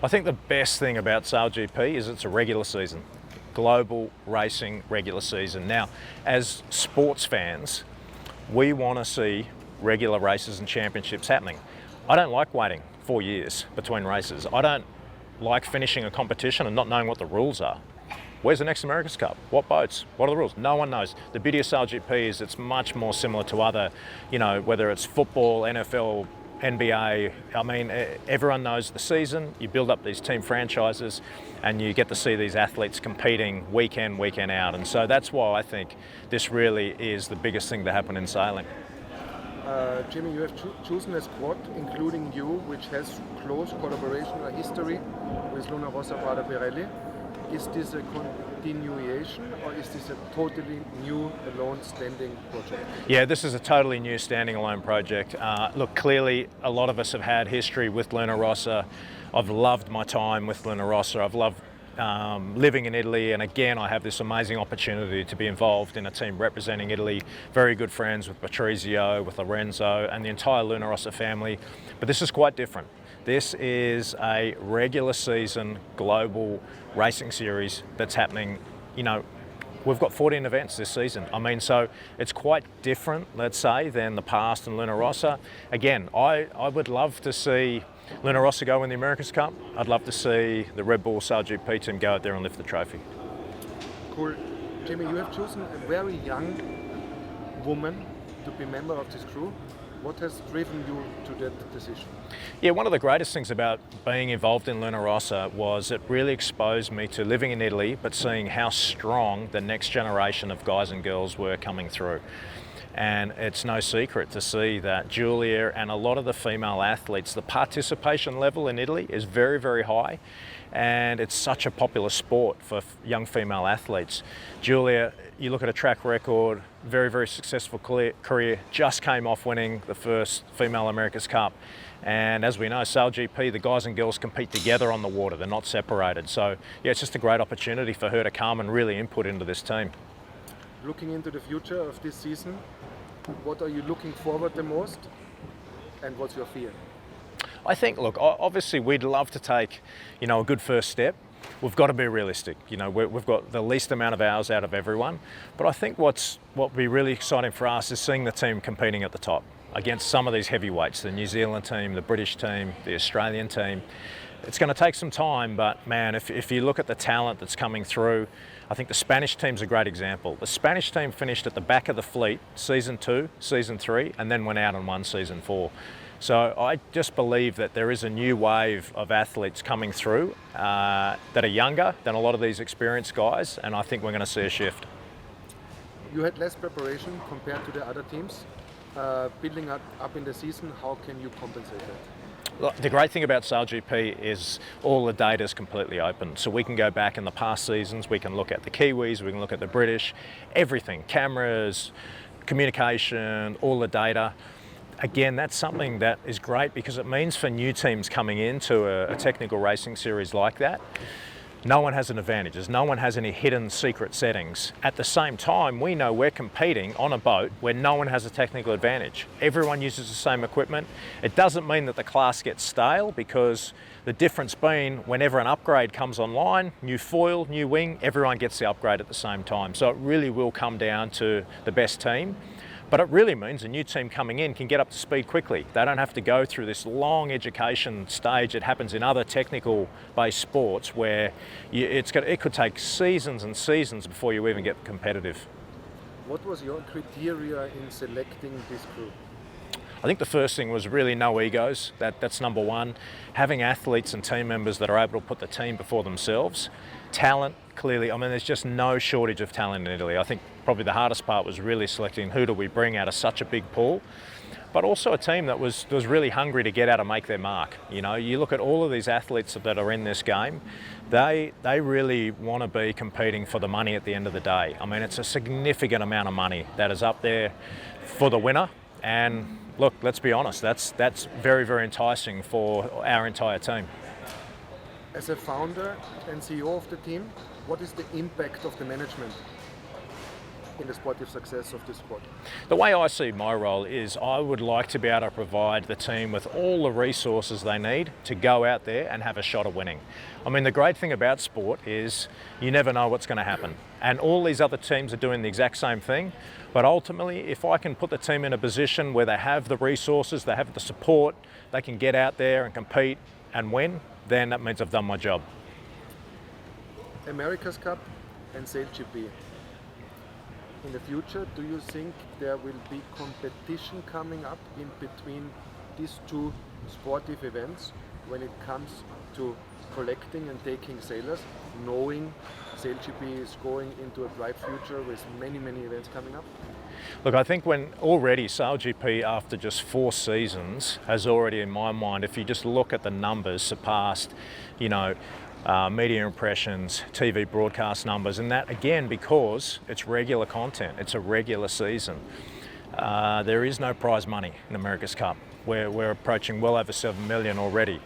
I think the best thing about SAILGP is it's a regular season, global racing regular season. Now, as sports fans, we want to see regular races and championships happening. I don't like waiting 4 years between races. I don't like finishing a competition and not knowing what the rules are. Where's the next America's Cup? What boats? What are the rules? No one knows. The beauty of SAILGP is it's much more similar to other, whether it's football, NFL, NBA. I mean, everyone knows the season. You build up these team franchises and you get to see these athletes competing week in, weekend out. And so that's why I think this really is the biggest thing to happen in sailing. Jimmy, you have chosen a squad, including you, which has close collaboration or history with Luna Rossa Prada Pirelli. Is this a continuation or is this a totally new, alone standing project? Yeah, this is a totally new standing alone project. Look, clearly a lot of us have had history with Luna Rossa. I've loved my time with Luna Rossa. I've loved living in Italy, and again I have this amazing opportunity to be involved in a team representing Italy. Very good friends with Patrizio, with Lorenzo and the entire Luna Rossa family, but this is quite different. This is a regular season global racing series that's happening. We've got 14 events this season. I mean, so it's quite different, let's say, than the past in Luna Rossa. Again, I would love to see Luna Rossa go win the America's Cup. I'd love to see the Red Bull SAILGP team go out there and lift the trophy. Cool. Jimmy, you have chosen a very young woman to be member of this crew. What has driven you to that decision? Yeah, one of the greatest things about being involved in Luna Rossa was it really exposed me to living in Italy, but seeing how strong the next generation of guys and girls were coming through. And it's no secret to see that Giulia and a lot of the female athletes, the participation level in Italy is very, very high. And it's such a popular sport for young female athletes. Giulia, you look at a track record, very, very successful career, just came off winning the first female America's Cup. And as we know, SAILGP, the guys and girls compete together on the water, they're not separated. So yeah, it's just a great opportunity for her to come and really input into this team. Looking into the future of this season, what are you looking forward the most and what's your fear? I think, look, obviously we'd love to take, a good first step. We've got to be realistic. We've got the least amount of hours out of everyone. But I think what would be really exciting for us is seeing the team competing at the top against some of these heavyweights, the New Zealand team, the British team, the Australian team. It's going to take some time, but man, if you look at the talent that's coming through, I think the Spanish team's a great example. The Spanish team finished at the back of the fleet, season 2, season 3, and then went out and won season 4. So I just believe that there is a new wave of athletes coming through that are younger than a lot of these experienced guys, and I think we're going to see a shift. You had less preparation compared to the other teams. Building up in the season, how can you compensate that? Look, the great thing about SAILGP is all the data is completely open. So we can go back in the past seasons, we can look at the Kiwis, we can look at the British, everything, cameras, communication, all the data. Again, that's something that is great because it means for new teams coming into a technical racing series like that, no one has an advantage. No one has any hidden secret settings. At the same time, we know we're competing on a boat where no one has a technical advantage. Everyone uses the same equipment. It doesn't mean that the class gets stale because the difference being whenever an upgrade comes online, new foil, new wing, everyone gets the upgrade at the same time. So it really will come down to the best team. But it really means a new team coming in can get up to speed quickly. They don't have to go through this long education stage that happens in other technical-based sports where it could take seasons and seasons before you even get competitive. What was your criteria in selecting this group? I think the first thing was really no egos. That's number one. Having athletes and team members that are able to put the team before themselves. Talent, clearly, there's just no shortage of talent in Italy. I think probably the hardest part was really selecting who do we bring out of such a big pool, but also a team that was really hungry to get out and make their mark. You look at all of these athletes that are in this game, they really want to be competing for the money at the end of the day. It's a significant amount of money that is up there for the winner, and look, let's be honest, that's very, very enticing for our entire team. As a founder and CEO of the team, what is the impact of the management? in the sportive success of the sport? The way I see my role is I would like to be able to provide the team with all the resources they need to go out there and have a shot at winning. I mean, the great thing about sport is you never know what's going to happen. And all these other teams are doing the exact same thing. But ultimately, if I can put the team in a position where they have the resources, they have the support, they can get out there and compete and win, then that means I've done my job. America's Cup and SAILGP. In the future, do you think there will be competition coming up in between these two sportive events when it comes to collecting and taking sailors, knowing SAILGP is going into a bright future with many events coming up? Look, I think when already SAILGP, after just 4 seasons, has already, in my mind, if you just look at the numbers, surpassed, media impressions, TV broadcast numbers, and that again because it's regular content, it's a regular season. There is no prize money in America's Cup. We're approaching well over 7 million already.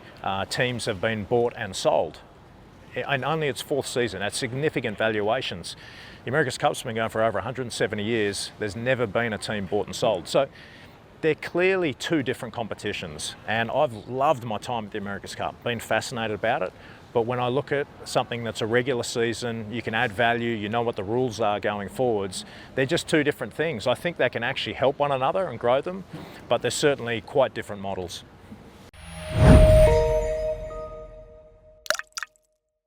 Teams have been bought and sold. And only its 4th season at significant valuations. The America's Cup's been going for over 170 years. There's never been a team bought and sold. So they're clearly 2 different competitions. And I've loved my time at the America's Cup, been fascinated about it. But when I look at something that's a regular season, you can add value, you know what the rules are going forwards, they're just 2 different things. I think they can actually help one another and grow them, but they're certainly quite different models.